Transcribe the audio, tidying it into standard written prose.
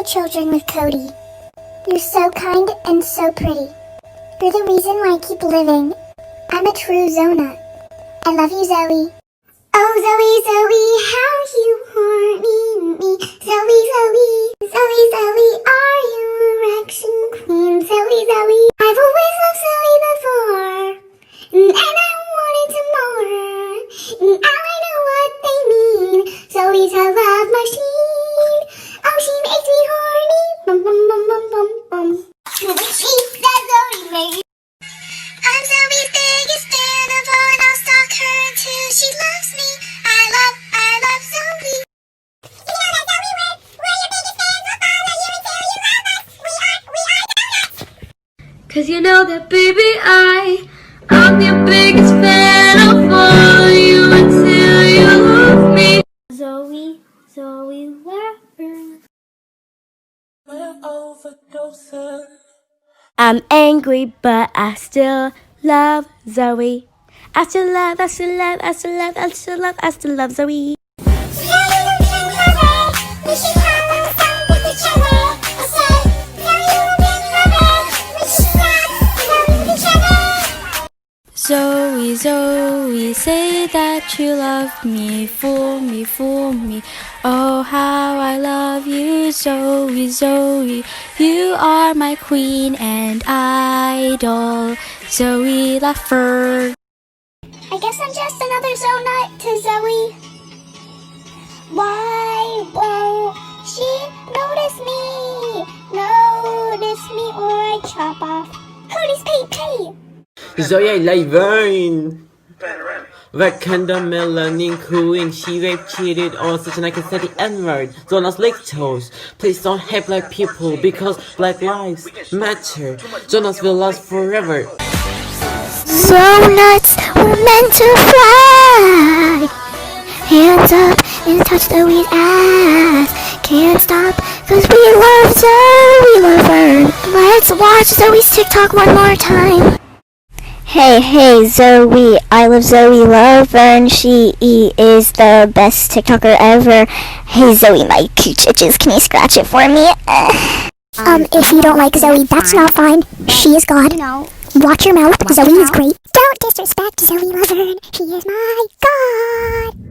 children with Cody. You're so kind and so pretty. You're the reason why I keep living. I'm a true Zona. I love you, Zoe. Oh, Zoe, Zoe, how you horny me. Zoe, Zoe, Zoe, Zoe, are you a Rection queen? Zoe, Zoe, I've always loved Zoe before, and I wanted some more. Now I know what they mean. Zoe's a love machine. Oh, she makes me horny. Bum, bum, bum, bum, bum, bum. She's that Zoe, baby. I'm Zoe's biggest fan of all, and I'll stalk her until she loves me. I love Zoe. You know that, Zoe, we're your biggest fans. We'll follow you until you love us. We are donuts. 'Cause you know that, baby, I'm your biggest fan. I'll follow you until you love me. Zoe Laverne. We're overdosing. I'm angry, but I still love Zoe. I still love Zoe. Zoe, Zoe, say that you love me, fool me, fool me. Oh, how I love you, Zoe, Zoe. You are my queen and idol, Zoe Laverne. I guess I'm just another Zonut to Zoe. Why won't she notice me or I chop off Cody's pay. Zoe Laverne. What kind of melanin queen? She raped, cheated, or such, and I can say the N-word. Jonas Lictos. Please don't hate black people because black lives matter. Jonas will last forever. Zonuts were meant to fly. Hands up and touch Zoe's ass. Can't stop, 'cause we love Zoe Laverne. Let's watch Zoe's TikTok one more time. Hey, Zoe, I love Zoe Laverne. She is the best TikToker ever. Hey, Zoe, my cooch itches. Can you scratch it for me? If you don't like Zoe, that's not fine. She is God. No. Watch your mouth. Zoe is great. Don't disrespect Zoe Laverne. She is my God.